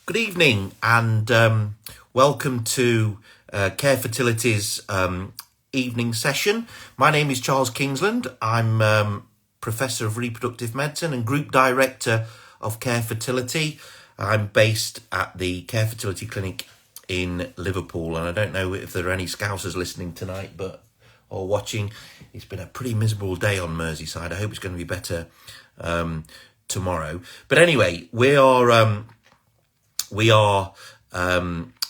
Good evening and welcome to Care Fertility's evening session. My name is Charles Kingsland. I'm Professor of Reproductive Medicine and Group Director of Care Fertility. I'm based at the Care Fertility Clinic in Liverpool, and I don't know if there are any Scousers listening tonight or watching. It's been a pretty miserable day on Merseyside. I hope it's going to be better tomorrow. But anyway, we are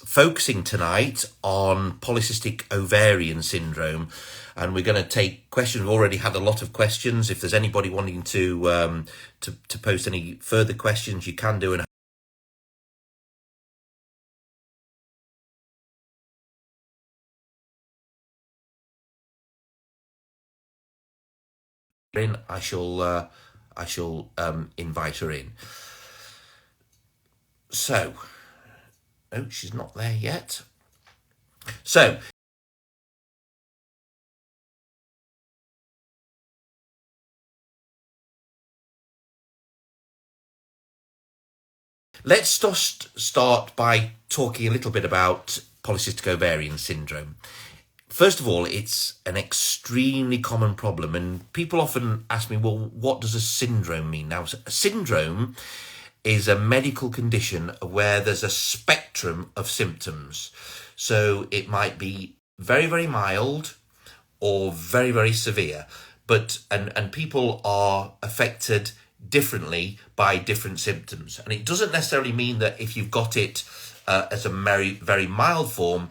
focusing tonight on polycystic ovarian syndrome, and we're going to take questions. We've already had a lot of questions. If there's anybody wanting to post any further questions, you can do. And I shall invite her in. So, oh, she's not there yet. So, let's just start by talking a little bit about polycystic ovarian syndrome. First of all, it's an extremely common problem, and people often ask me, well, what does a syndrome mean? Now, a syndrome is a medical condition where there's a spectrum of symptoms. So it might be very, very mild or very, very severe, but and people are affected differently by different symptoms. And it doesn't necessarily mean that if you've got it as a very, very mild form,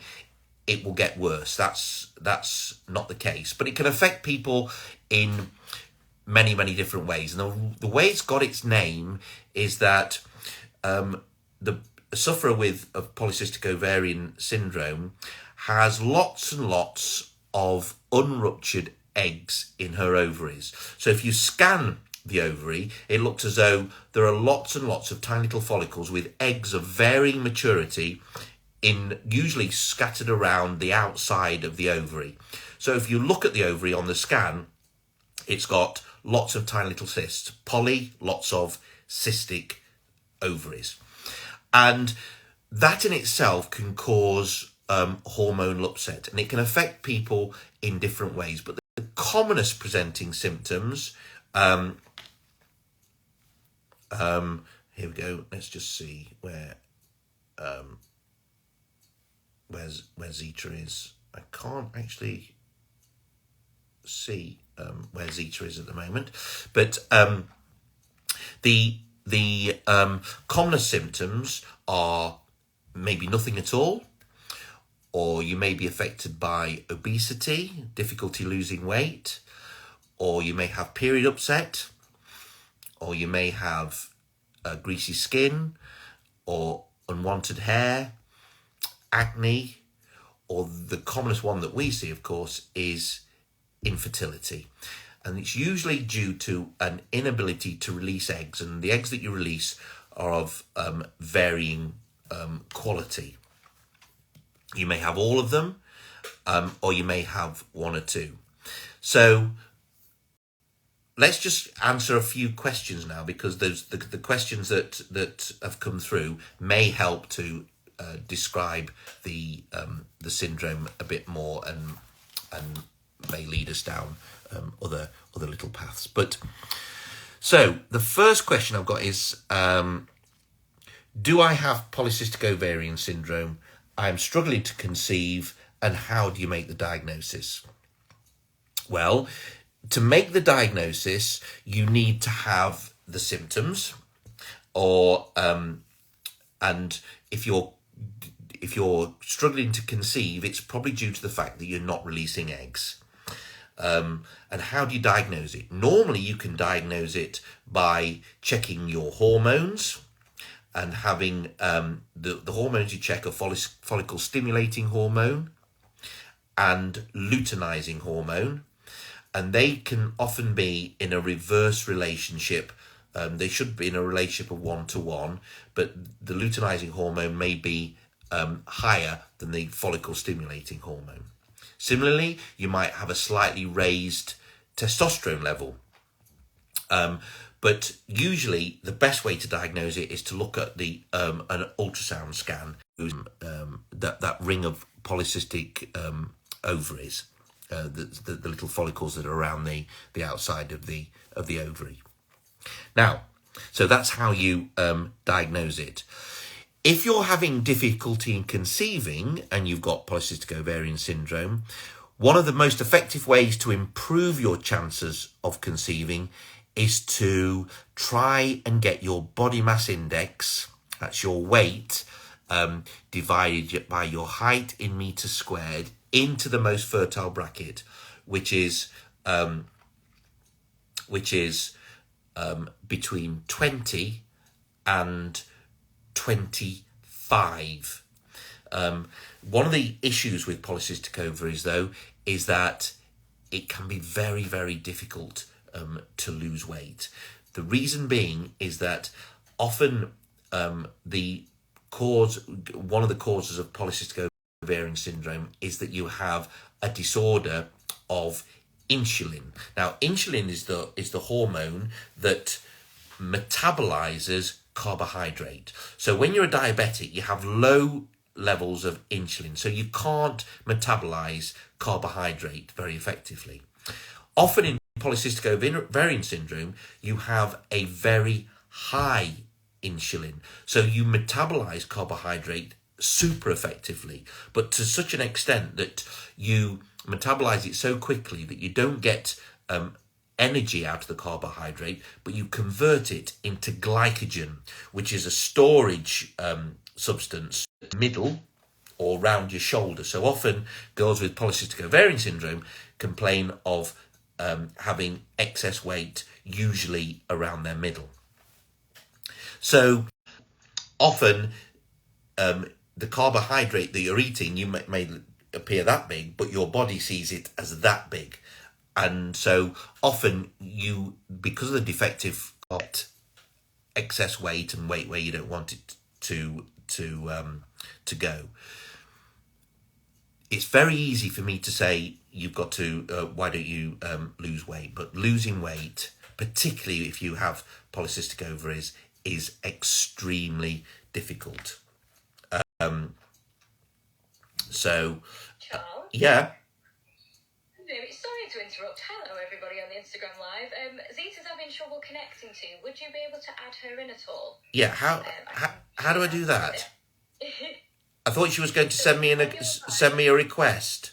it will get worse. That's not the case, but it can affect people in many, many different ways. And the way it's got its name is that the sufferer of polycystic ovarian syndrome has lots and lots of unruptured eggs in her ovaries. So if you scan the ovary, it looks as though there are lots and lots of tiny little follicles with eggs of varying maturity usually scattered around the outside of the ovary. So if you look at the ovary on the scan, it's got lots of tiny little cysts, lots of cystic ovaries. And that in itself can cause hormonal upset, and it can affect people in different ways. But the commonest presenting symptoms, here we go, let's just see where Zita is. I can't actually see where Zita is at the moment, but the commonest symptoms are maybe nothing at all, or you may be affected by obesity, difficulty losing weight, or you may have period upset, or you may have greasy skin, or unwanted hair, acne, or the commonest one that we see, of course, is infertility. And it's usually due to an inability to release eggs, and the eggs that you release are of varying quality. You may have all of them, or you may have one or two. So let's just answer a few questions now, because the questions that have come through may help to describe the syndrome a bit more and may lead us down other little paths. But so the first question I've got is, do I have polycystic ovarian syndrome? I'm struggling to conceive, and how do you make the diagnosis? Well, to make the diagnosis, you need to have the symptoms, or and if you're struggling to conceive, it's probably due to the fact that you're not releasing eggs. And how do you diagnose it? Normally, you can diagnose it by checking your hormones, and having the hormones you check are follicle stimulating hormone and luteinizing hormone, and they can often be in a reverse relationship. They should be in a relationship of 1-to-1, but the luteinizing hormone may be higher than the follicle stimulating hormone. Similarly, you might have a slightly raised testosterone level, But usually the best way to diagnose it is to look at the an ultrasound scan, that ring of polycystic ovaries, the little follicles that are around the outside of the ovary. Now, so that's how you diagnose it. If you're having difficulty in conceiving and you've got polycystic ovarian syndrome, one of the most effective ways to improve your chances of conceiving is to try and get your body mass index, that's your weight, divided by your height in meters squared, into the most fertile bracket, which is between 20 and 25. One of the issues with polycystic ovaries, though, is that it can be very, very difficult to lose weight. The reason being is that often one of the causes of polycystic ovarian syndrome is that you have a disorder of insulin. Now, insulin is the hormone that metabolizes carbohydrate. So when you're a diabetic, you have low levels of insulin, so you can't metabolize carbohydrate very effectively. Often in polycystic ovarian syndrome, you have a very high insulin, so you metabolize carbohydrate super effectively, but to such an extent that you metabolize it so quickly that you don't get energy out of the carbohydrate, but you convert it into glycogen, which is a storage substance middle or round your shoulder. So often girls with polycystic ovarian syndrome complain of having excess weight, usually around their middle. So often the carbohydrate that you're eating, you may appear that big, but your body sees it as that big. And so often you, because of the defective excess weight and weight where you don't want it to go, it's very easy for me to say you've got to why don't you lose weight? But losing weight, particularly if you have polycystic ovaries, is extremely difficult. Yeah. Sorry to interrupt. Hello, everybody on the Instagram Live. Zita's having trouble connecting to you. Would you be able to add her in at all? Yeah. How do I do that? I thought she was going to send me a request.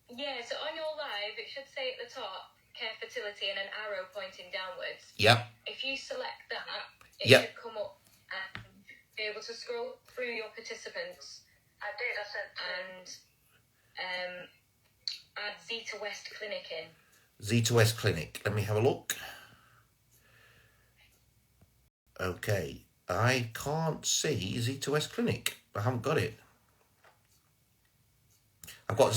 Yeah. So on your live, it should say at the top Care Fertility and an arrow pointing downwards. Yep. If you select that, it should come up and be able to scroll through your participants. I did. I said and add Zita West Clinic in. Zita West Clinic. Let me have a look. Okay, I can't see Zita West Clinic. I haven't got it. I've got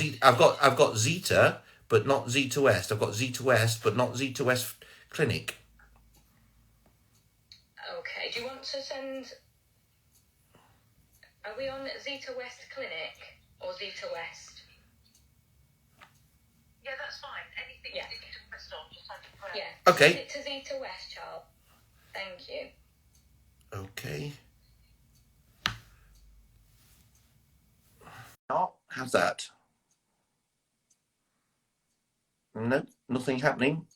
Zita, but not Zita West. I've got Zita West, but not Zita West Clinic. Okay. Do you want to send? Are we on Zita West Clinic or Zita West? yeah, that's fine. Anything Yeah. you can press on, just have to press. Yeah. Okay. Send it to Zita West, Charles. Thank you. Okay. Oh, how's that? No, nothing happening.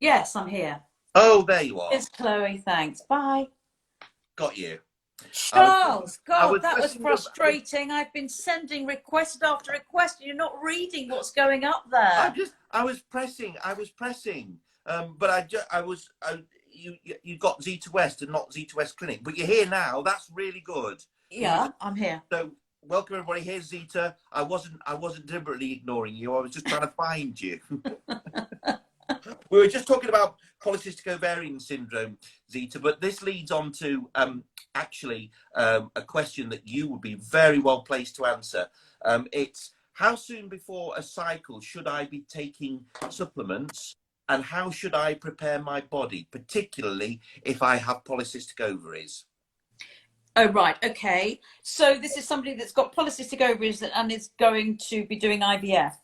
Yes, I'm here. Oh, there you are. It's Chloe, thanks. Bye. Got you. Charles, I God, was that was pressing frustrating. I've been sending request after request, and you're not reading what's going up there. I was pressing. But you got Zita West and not Zita West Clinic. But you're here now. That's really good. Yeah, I'm here. So welcome everybody. Here's Zita. I wasn't deliberately ignoring you. I was just trying to find you. We were just talking about polycystic ovarian syndrome, Zita, but this leads on to a question that you would be very well placed to answer. It's how soon before a cycle should I be taking supplements, and how should I prepare my body, particularly if I have polycystic ovaries? Oh, right. Okay. So this is somebody that's got polycystic ovaries and is going to be doing IVF.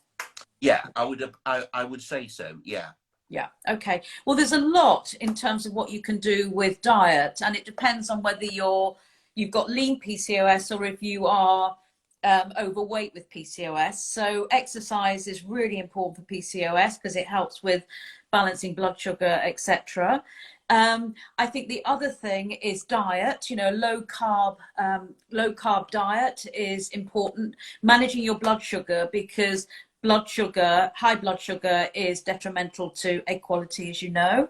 Yeah, I would say so. Yeah. Yeah. Okay. Well, there's a lot in terms of what you can do with diet, and it depends on whether you've got lean PCOS or if you are overweight with PCOS. So exercise is really important for PCOS because it helps with balancing blood sugar, etc. I think the other thing is diet. You know, low carb diet is important. Managing your blood sugar, because high blood sugar is detrimental to egg quality, as you know.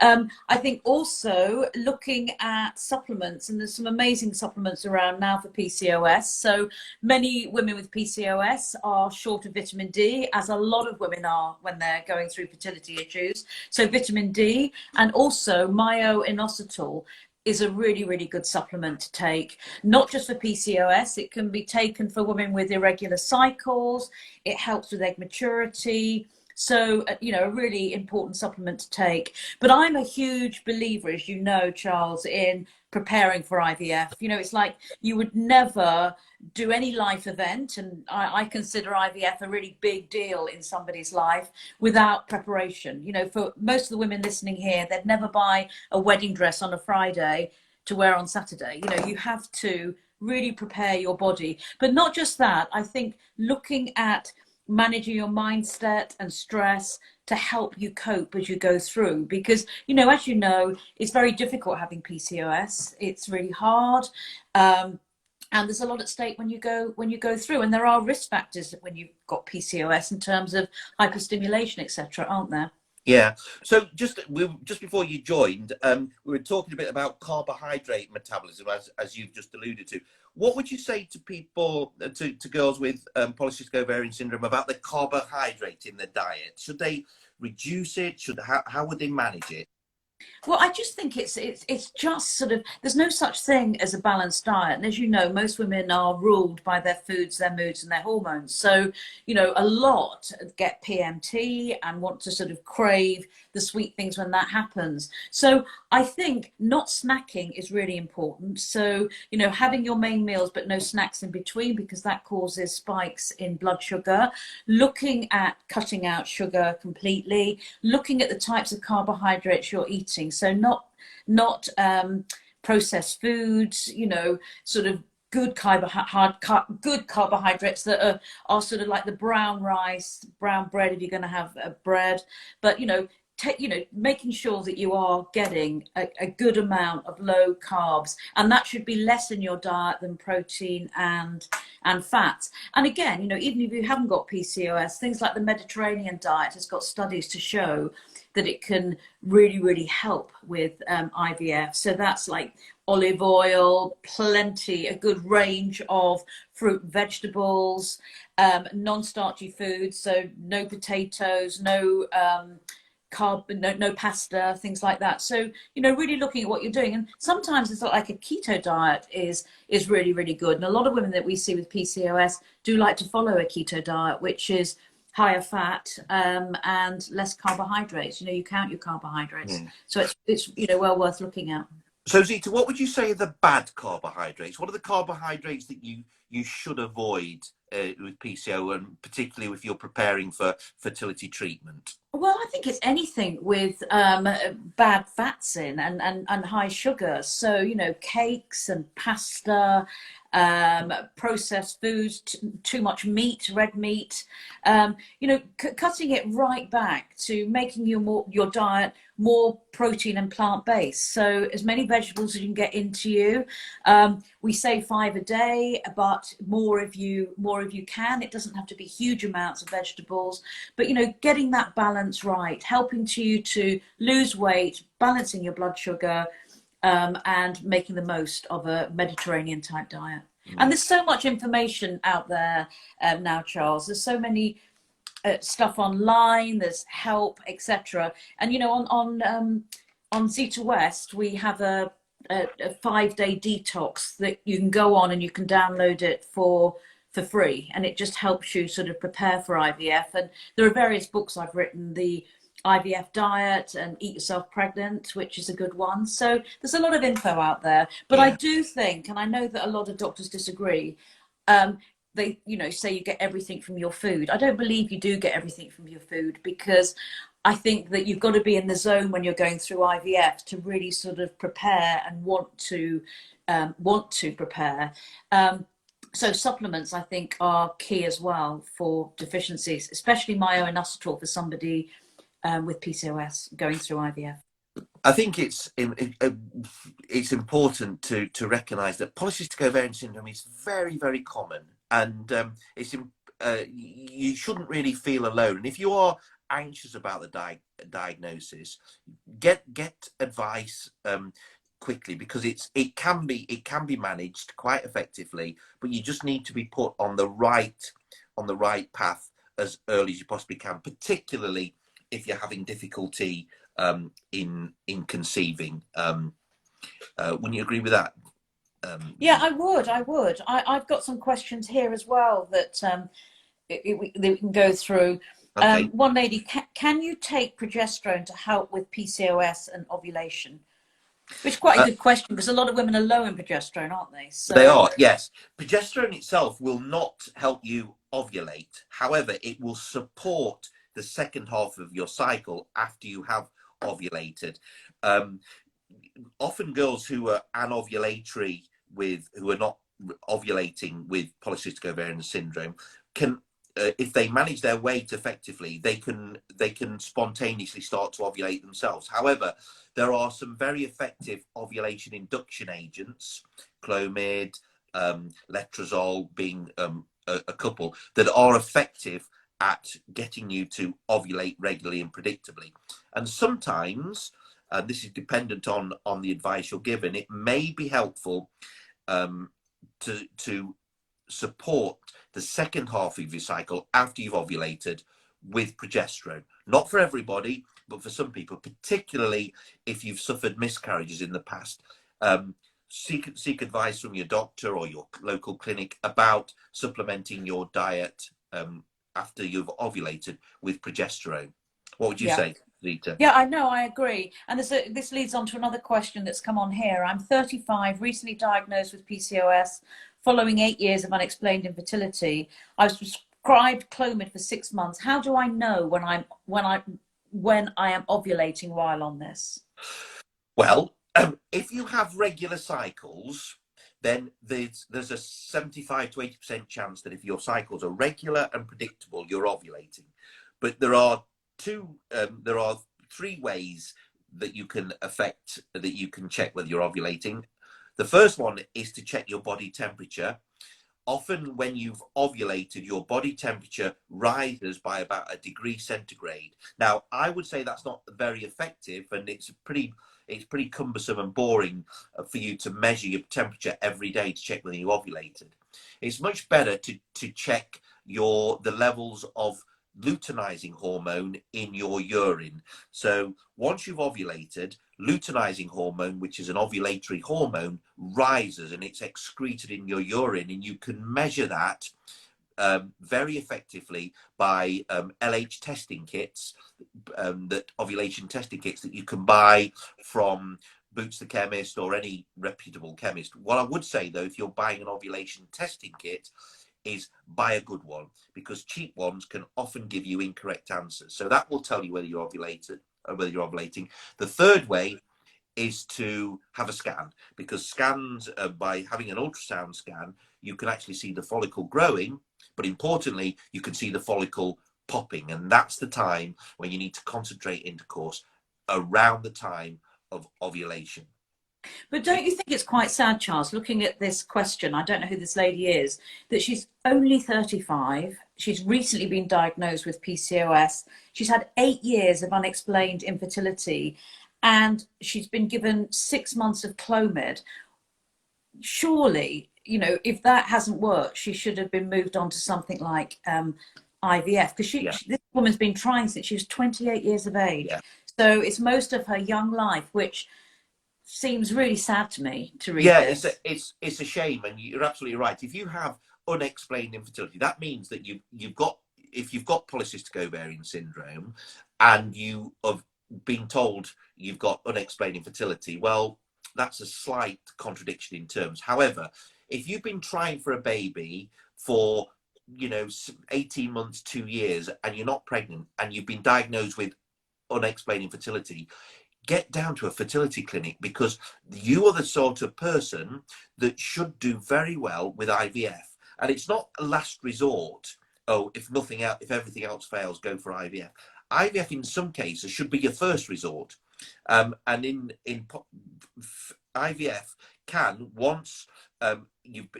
I think also looking at supplements, and there's some amazing supplements around now for PCOS. So many women with PCOS are short of vitamin D, as a lot of women are when they're going through fertility issues. So vitamin D, and also myo-inositol is a really, really good supplement to take, not just for PCOS. It can be taken for women with irregular cycles. It helps with egg maturity. So, you know, a really important supplement to take. But I'm a huge believer, as you know, Charles, in preparing for IVF. You know, it's like you would never do any life event, and I consider IVF a really big deal in somebody's life, without preparation. You know, for most of the women listening here, they'd never buy a wedding dress on a Friday to wear on Saturday. You know, you have to really prepare your body. But not just that, I think looking at managing your mindset and stress to help you cope as you go through, because, you know, as you know, it's very difficult having PCOS. It's really hard. And there's a lot at stake when you go through, and there are risk factors when you've got PCOS in terms of hyperstimulation, etc., aren't there? Yeah. So just before you joined, we were talking a bit about carbohydrate metabolism, as you've just alluded to. What would you say to people, to girls with polycystic ovarian syndrome, about the carbohydrate in their diet? Should they reduce it? How would they manage it? Well, I just think it's just sort of, there's no such thing as a balanced diet. And as you know, most women are ruled by their foods, their moods, and their hormones. So, you know, a lot get PMT and want to sort of crave the sweet things when that happens. So I think not snacking is really important. So, you know, having your main meals but no snacks in between, because that causes spikes in blood sugar. Looking at cutting out sugar completely. Looking at the types of carbohydrates you're eating. So not processed foods, you know, sort of good carbohydrates that are sort of like the brown rice, brown bread if you're going to have bread, but, you know, making sure that you are getting a good amount of low carbs, and that should be less in your diet than protein and fats. And again, you know, even if you haven't got PCOS, things like the Mediterranean diet has got studies to show that it can really, really help with IVF. So that's like olive oil, a good range of fruit and vegetables, non-starchy foods, so no potatoes, no no pasta, things like that. So, you know, really looking at what you're doing. And sometimes it's like a keto diet is really, really good. And a lot of women that we see with PCOS do like to follow a keto diet, which is higher fat and less carbohydrates. You know, you count your carbohydrates. So it's you know, well worth looking at. So Zita, what would you say are the bad carbohydrates? What are the carbohydrates that you should avoid with PCO, and particularly if you're preparing for fertility treatment? Well, I think it's anything with bad fats in and high sugar. So, you know, cakes and pasta, processed foods, too much meat, red meat, you know, cutting it right back to making your diet more protein and plant-based. So as many vegetables as you can get into you. We say 5 a day, but more if you can. It doesn't have to be huge amounts of vegetables, but, you know, getting that balance right, helping you to lose weight, balancing your blood sugar, and making the most of a Mediterranean type diet. And there's so much information out there now, Charles. There's so many stuff online, there's help, etc. And, you know, on Zita West, we have a 5-day detox that you can go on, and you can download it for free, and it just helps you sort of prepare for IVF. And there are various books I've written, the IVF diet and Eat Yourself Pregnant, which is a good one. So there's a lot of info out there, but I do think, and I know that a lot of doctors disagree, they, you know, say you get everything from your food. I don't believe you do get everything from your food, because I think that you've got to be in the zone when you're going through IVF to really sort of prepare and want to prepare. So supplements, I think, are key as well for deficiencies, especially myo-inositol for somebody with PCOS going through IVF. I think it's important to recognise that polycystic ovarian syndrome is very, very common, and you shouldn't really feel alone. And if you are anxious about the diagnosis, get advice quickly, because it can be managed quite effectively, but you just need to be put on the right path as early as you possibly can, particularly if you're having difficulty in conceiving. Wouldn't you agree with that? Yeah, I would. I've got some questions here as well that we can go through. Okay. One lady, can you take progesterone to help with PCOS and ovulation? Which is quite a good question, because a lot of women are low in progesterone, aren't they? So... They are, yes. Progesterone itself will not help you ovulate. However, it will support the second half of your cycle after you have ovulated. Often girls who are anovulatory who are not ovulating with polycystic ovarian syndrome can, if they manage their weight effectively, they can spontaneously start to ovulate themselves. However, there are some very effective ovulation induction agents, Clomid, letrozole being a couple, that are effective at getting you to ovulate regularly and predictably. And sometimes, this is dependent on the advice you're given, it may be helpful to support the second half of your cycle after you've ovulated with progesterone. Not for everybody, but for some people, particularly if you've suffered miscarriages in the past. Seek advice from your doctor or your local clinic about supplementing your diet after you've ovulated with progesterone. What would you say, Zita? Yeah, I know, I agree. And this leads on to another question that's come on here. I'm 35, recently diagnosed with PCOS, following 8 years of unexplained infertility. I was prescribed Clomid for 6 months. How do I know when I am ovulating while on this? Well, if you have regular cycles, then there's a 75 to 80% chance that if your cycles are regular and predictable, you're ovulating. But there are three ways that you can check whether you're ovulating. The first one is to check your body temperature. Often when you've ovulated, your body temperature rises by about 1 degree centigrade. Now, I would say that's not very effective, and it's pretty cumbersome and boring for you to measure your temperature every day to check whether you ovulated. It's much better to check the levels of luteinizing hormone in your urine. So once you've ovulated, luteinizing hormone, which is an ovulatory hormone, rises and it's excreted in your urine, and you can measure that very effectively by LH testing kits, ovulation testing kits that you can buy from Boots the Chemist or any reputable chemist. What I would say though, if you're buying an ovulation testing kit, is buy a good one, because cheap ones can often give you incorrect answers. So that will tell you whether you're ovulated or whether you're ovulating. The third way is to have a scan, because scans, by having an ultrasound scan, you can actually see the follicle growing, but importantly, you can see the follicle popping. And that's the time when you need to concentrate intercourse, around the time of ovulation. But don't you think it's quite sad, Charles, looking at this question, I don't know who this lady is, that she's only 35, she's recently been diagnosed with PCOS, she's had 8 years of unexplained infertility, and she's been given 6 months of Clomid. Surely, you know, if that hasn't worked, she should have been moved on to something like IVF, because this woman's been trying since she was 28 years of age. Yeah. So it's most of her young life, which seems really sad to me to read this. It's a shame, and you're absolutely right. If you have unexplained infertility, that means that if you've got polycystic ovarian syndrome and you have been told you've got unexplained infertility, well, that's a slight contradiction in terms. However, if you've been trying for a baby for 18 months, 2 years, and you're not pregnant, and you've been diagnosed with unexplained infertility, get down to a fertility clinic, because you are the sort of person that should do very well with IVF. And it's not a last resort. Oh, if nothing else, if everything else fails, go for IVF. IVF in some cases should be your first resort. And in IVF can, once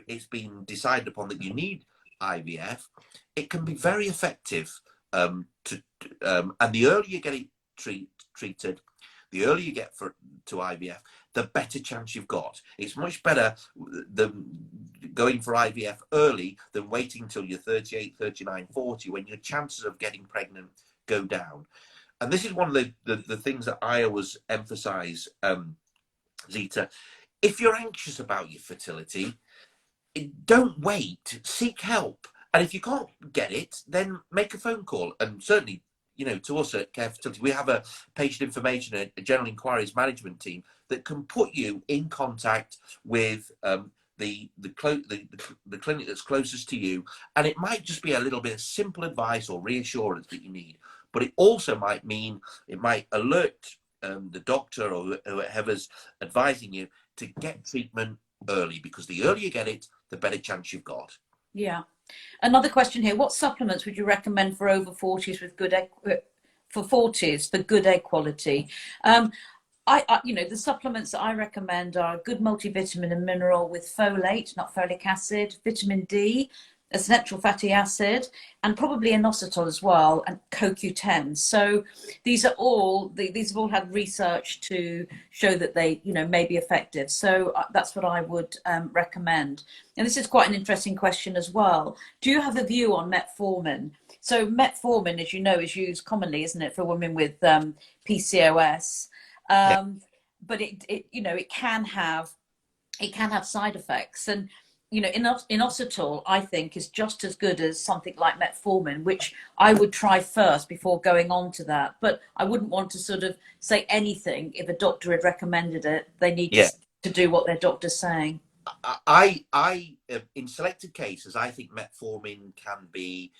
it's been decided upon that you need IVF, it can be very effective. And the earlier you get it treated, the earlier you get to IVF, the better chance you've got. It's much better than going for IVF early than waiting until you're 38, 39, 40, when your chances of getting pregnant go down. And this is one of the things that I always emphasize, Zita. If you're anxious about your fertility, don't wait, seek help. And if you can't get it, then make a phone call. And certainly, to us at Care Fertility, we have a patient information, a general inquiries management team that can put you in contact with the clinic that's closest to you. And it might just be a little bit of simple advice or reassurance that you need. But it also might mean, it might alert the doctor or whoever's advising you to get treatment early, because the earlier you get it, the better chance you've got. Yeah. Another question here: what supplements would you recommend for over 40s with good for good egg quality? The supplements that I recommend are a good multivitamin and mineral with folate, not folic acid, vitamin D, essential fatty acid, and probably inositol as well, and CoQ10. So these have all had research to show that they may be effective. So that's what I would recommend. And this is quite an interesting question as well. Do you have a view on metformin? So metformin, as you know, is used commonly, isn't it, for women with PCOS? But it can have side effects. And inositol, I think, is just as good as something like metformin, which I would try first before going on to that. But I wouldn't want to sort of say anything if a doctor had recommended it. They need to do what their doctor's saying. I in selected cases, I think metformin can be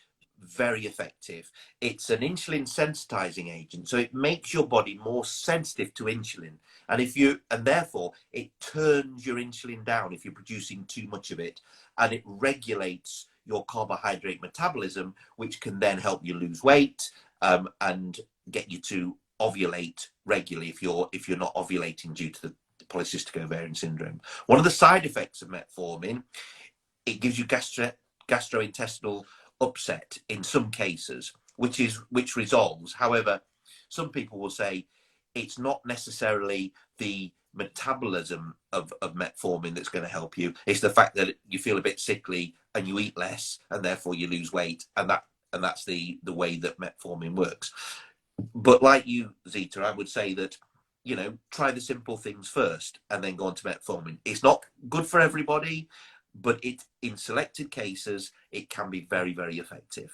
very effective. It's an insulin sensitizing agent, so it makes your body more sensitive to insulin, and therefore it turns your insulin down if you're producing too much of it, and it regulates your carbohydrate metabolism, which can then help you lose weight and get you to ovulate regularly if you're not ovulating due to the polycystic ovarian syndrome. One of the side effects of metformin, it gives you gastrointestinal upset in some cases, which resolves. However, some people will say it's not necessarily the metabolism of metformin that's going to help you. It's the fact that you feel a bit sickly and you eat less, and therefore you lose weight, and that's the way that metformin works. But like you, Zita, I would say that try the simple things first and then go on to metformin. It's not good for everybody, but in selected cases, it can be very, very effective.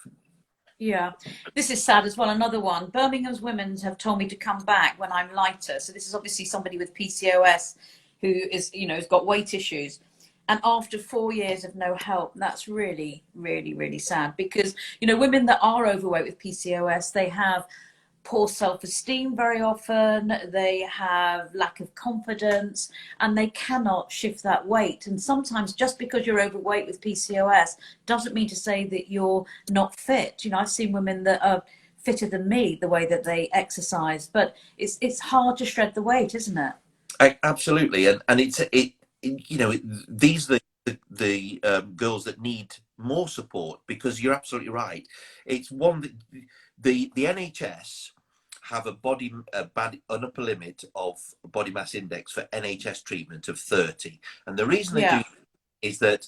Yeah, this is sad as well. Another one: Birmingham's women have told me to come back when I'm lighter. So this is obviously somebody with PCOS who is, has got weight issues. And after 4 years of no help, that's really, really, really sad, because, women that are overweight with PCOS, they have poor self-esteem very often, they have lack of confidence, and they cannot shift that weight. And sometimes just because you're overweight with PCOS doesn't mean to say that you're not fit. I've seen women that are fitter than me the way that they exercise, but it's hard to shred the weight, isn't it? Absolutely. And these are the girls that need more support, because you're absolutely right. It's one that the NHS have an upper limit of body mass index for NHS treatment of 30, and the reason they do is that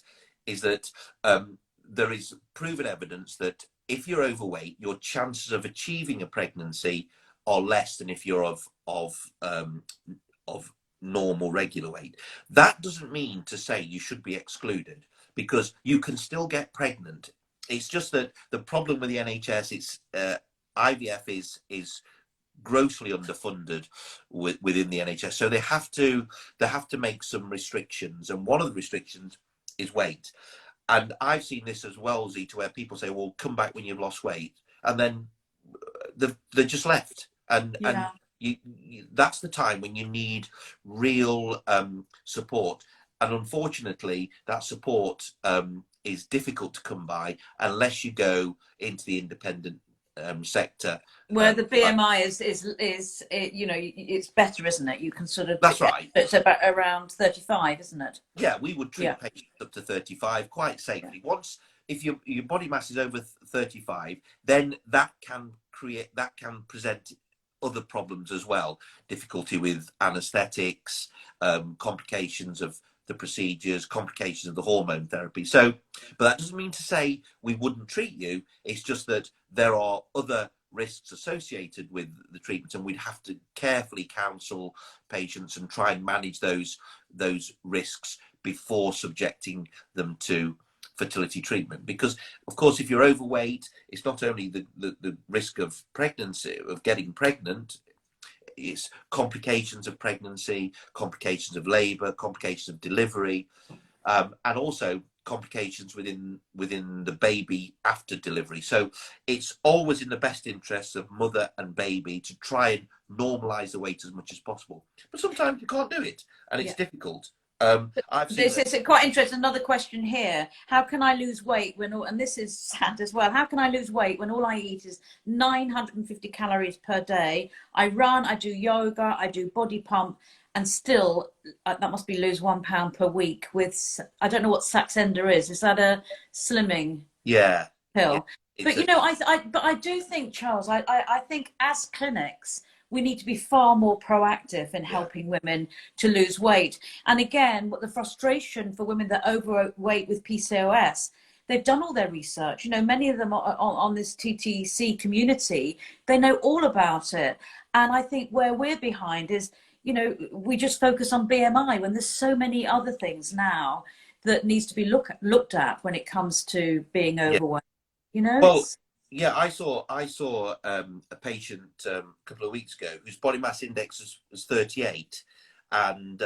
there is proven evidence that if you're overweight, your chances of achieving a pregnancy are less than if you're of normal regular weight. That doesn't mean to say you should be excluded, because you can still get pregnant. It's just that the problem with the NHS is IVF is grossly underfunded within the NHS, so they have to make some restrictions, and one of the restrictions is weight. And I've seen this as well, Zita, where people say, well, come back when you've lost weight. And then they're just left. And that's the time when you need real support. And unfortunately, that support is difficult to come by unless you go into the independent sector. Where the BMI is you know, it's better, isn't it? You can sort of. That's right. It's about around 35, isn't it? Yeah, we would treat patients up to 35 quite safely. Once, if your body mass is over 35, then that can present other problems as well. Difficulty with anaesthetics, complications of the procedures, complications of the hormone therapy. So, but that doesn't mean to say we wouldn't treat you. It's just that there are other risks associated with the treatment, and we'd have to carefully counsel patients and try and manage those risks before subjecting them to fertility treatment. Because of course, if you're overweight, it's not only the risk of pregnancy, of getting pregnant, it's complications of pregnancy, complications of labor, complications of delivery, and also complications within the baby after delivery. So it's always in the best interests of mother and baby to try and normalize the weight as much as possible. But sometimes you can't do it, and it's difficult. This is quite interesting. Another question here: how can I lose weight when and this is sad as well? How can I lose weight when all I eat is 950 calories per day? I run, I do yoga, I do body pump, and still that must be lose 1 pound per week. With I don't know what Saxenda is. Is that a slimming pill? But you know, I do think, Charles, I think as clinics, we need to be far more proactive in helping women to lose weight. And again, what the frustration for women that are overweight with PCOS, they've done all their research. You know, many of them are on this TTC community. They know all about it. And I think where we're behind is, you know, we just focus on BMI when there's so many other things now that needs to be looked at when it comes to being overweight. You know? Well, yeah, I saw a patient a couple of weeks ago whose body mass index was 38, and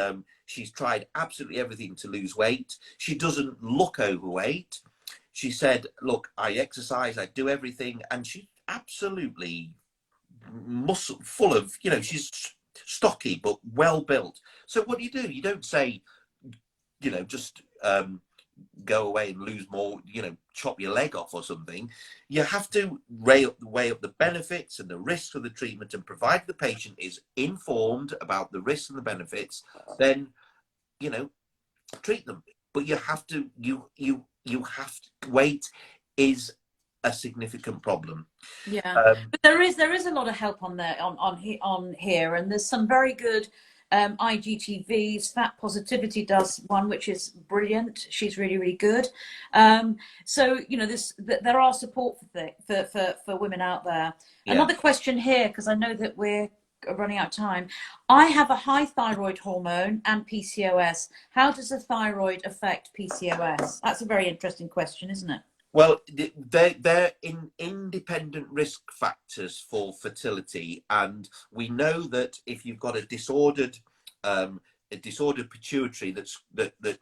she's tried absolutely everything to lose weight. She doesn't look overweight. She said, look, I exercise, I do everything, and she's absolutely muscle full of, you know, she's stocky but well built. So what do? You don't say, you know, just go away and lose more, you know, chop your leg off or something. You have to weigh up the benefits and the risks of the treatment, and provide the patient is informed about the risks and the benefits, then, you know, treat them. But you have to, weight is a significant problem. Yeah, but there is a lot of help on there on here, and there's some very good IGTVs. Fat Positivity does one which is brilliant. She's really good. So you know, there are support for women out there. Another question here, because I know that we're running out of time. I have a high thyroid hormone and PCOS. How does the thyroid affect PCOS? That's a very interesting question, isn't it? Well, they're independent risk factors for fertility, and we know that if you've got a disordered pituitary that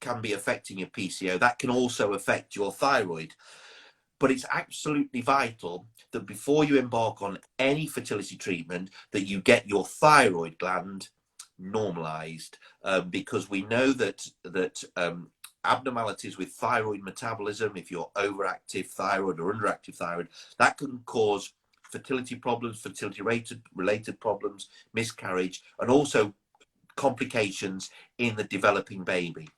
can be affecting your PCO, that can also affect your thyroid. But it's absolutely vital that before you embark on any fertility treatment, that you get your thyroid gland normalized, because we know that abnormalities with thyroid metabolism, if you're overactive thyroid or underactive thyroid, that can cause fertility problems, fertility related problems, miscarriage, and also complications in the developing baby.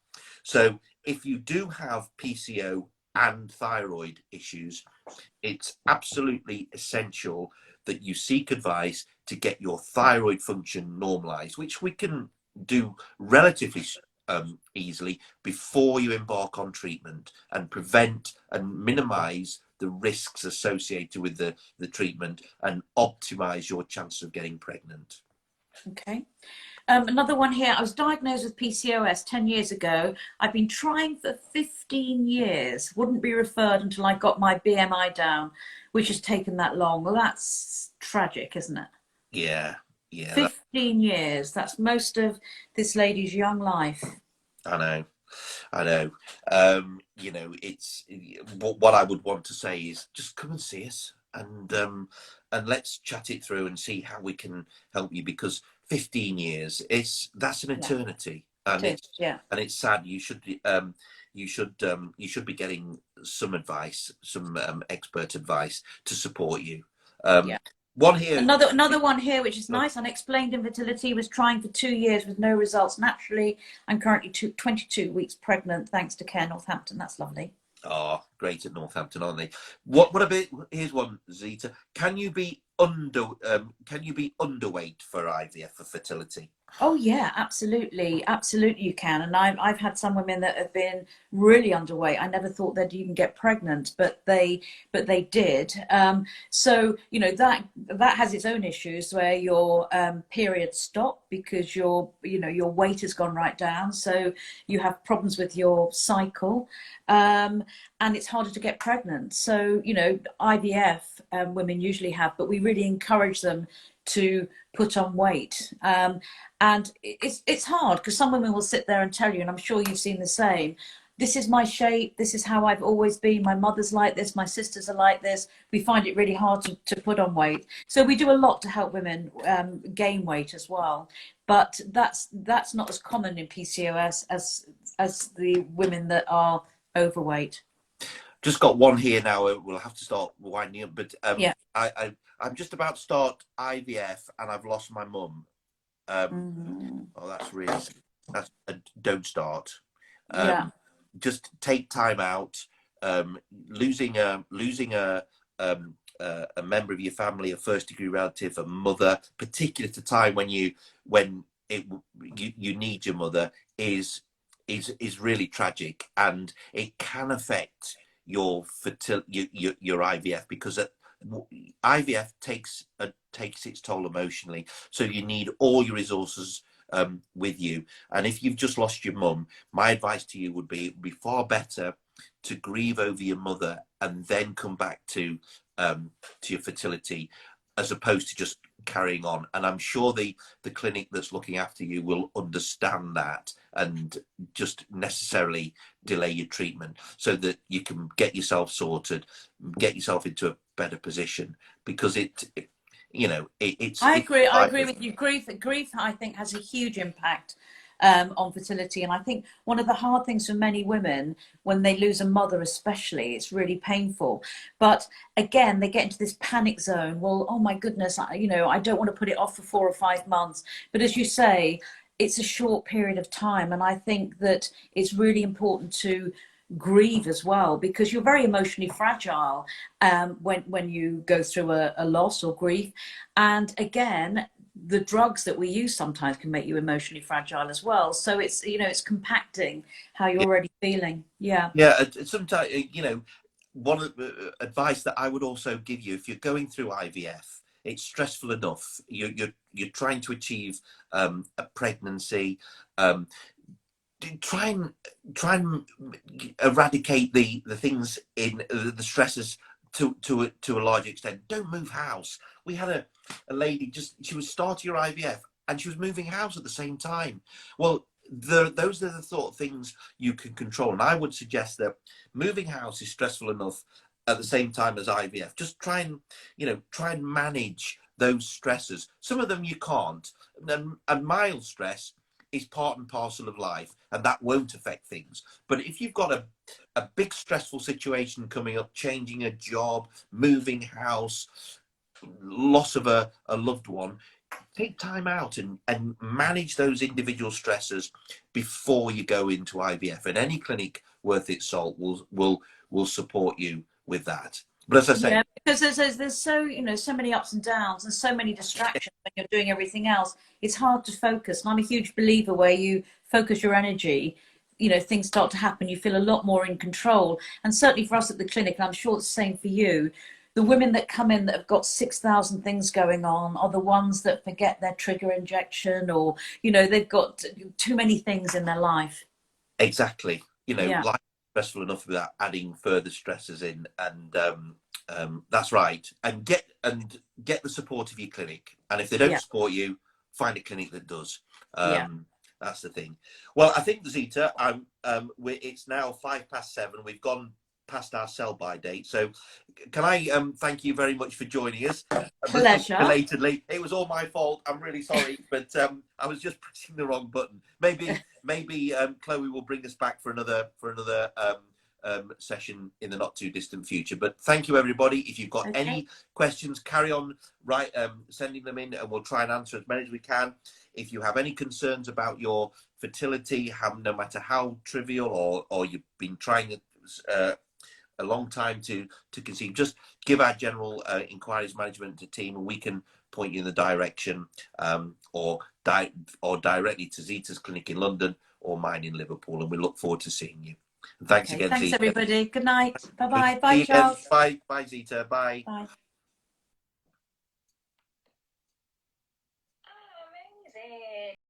So if you do have PCO and thyroid issues, it's absolutely essential that you seek advice to get your thyroid function normalized, which we can do relatively easily before you embark on treatment, and prevent and minimize the risks associated with the treatment, and optimize your chances of getting pregnant. Okay. Another one here. I was diagnosed with PCOS 10 years ago. I've been trying for 15 years. Wouldn't be referred until I got my BMI down, which has taken that long. Well, that's tragic, isn't it? Yeah. 15 years. That's most of this lady's young life. I know. I know. You know, it's what I would want to say is just come and see us, and let's chat it through and see how we can help you, because 15 years, that's an eternity, and it's sad. You should be getting some advice, some expert advice to support you. One here. Another one here, which is nice. Unexplained infertility. Was trying for 2 years with no results naturally. I'm currently 22 weeks pregnant, thanks to Care Northampton. That's lovely. Oh, great at Northampton, aren't they? What about, here's one, Zita. Can you be underweight for IVF, for fertility? Oh yeah, absolutely, absolutely you can. And I've had some women that have been really underweight. I never thought they'd even get pregnant, but they did. So you know that has its own issues where your periods stop because your weight has gone right down. So you have problems with your cycle, and it's harder to get pregnant. So you know IVF women usually have, but we really encourage them to put on weight. And it's hard because some women will sit there and tell you, and I'm sure you've seen the same, this is my shape, this is how I've always been, my mother's like this, my sisters are like this. We find it really hard to put on weight. So we do a lot to help women gain weight as well. But that's not as common in PCOS as the women that are overweight. Just got one here now. We'll have to start winding up, but I'm just about to start IVF and I've lost my mum. Oh, that's don't start. Just take time out. Losing a member of your family, a first degree relative, a mother, particularly at a time when you need your mother, is really tragic, and it can affect your IVF, because IVF takes its toll emotionally. So you need all your resources with you. And if you've just lost your mum, my advice to you would be, it would be far better to grieve over your mother and then come back to your fertility, as opposed to just carrying on. And I'm sure the clinic that's looking after you will understand that and just necessarily delay your treatment so that you can get yourself sorted, get yourself into a better position, because it's I agree with you. Grief I think has a huge impact on fertility, and I think one of the hard things for many women when they lose a mother especially, it's really painful, but again they get into this panic zone. Well, oh my goodness, I don't want to put it off for 4 or 5 months, but as you say, it's a short period of time, and I think that it's really important to grieve as well, because you're very emotionally fragile when you go through a loss or grief. And again, the drugs that we use sometimes can make you emotionally fragile as well. So it's it's compacting how you're already feeling. Sometimes one of the advice that I would also give you, if you're going through IVF, it's stressful enough. You're trying to achieve a pregnancy. Try and eradicate the things in the stresses to a large extent. Don't move house. We had a lady, she was starting her IVF and she was moving house at the same time. Well, those are the sort of things you can control, and I would suggest that moving house is stressful enough at the same time as IVF. Just try and manage those stresses. Some of them you can't, and mild stress is part and parcel of life, and that won't affect things. But if you've got a big stressful situation coming up, changing a job, moving house, loss of a loved one, take time out and manage those individual stresses before you go into IVF. And any clinic worth its salt will support you with that. But as I say, because there's so many ups and downs and so many distractions when you're doing everything else. It's hard to focus. And I'm a huge believer where you focus your energy, things start to happen. You feel a lot more in control. And certainly for us at the clinic, and I'm sure it's the same for you, the women that come in that have got 6,000 things going on are the ones that forget their trigger injection, or they've got too many things in their life. Exactly. Life is stressful enough without adding further stresses in, and that's right. And get the support of your clinic. And if they don't support you, find a clinic that does. That's the thing. Well, I think, Zita, it's now 7:05. We've gone past our sell-by date. So can I thank you very much for joining us? Pleasure. Belatedly. It was all my fault. I'm really sorry, but I was just pressing the wrong button. Maybe Chloe will bring us back for another session in the not too distant future. But thank you, everybody. If you've got any questions, carry on sending them in, and we'll try and answer as many as we can. If you have any concerns about your fertility, no matter how trivial, or you've been trying a long time to conceive, just give our general inquiries management team, and we can point you in the direction, or directly to Zita's clinic in London or mine in Liverpool, and we look forward to seeing you. And thanks again, Thanks, Zita. everybody. Good night. Bye-bye. Bye, Charles. Bye, Zita. Bye. Bye.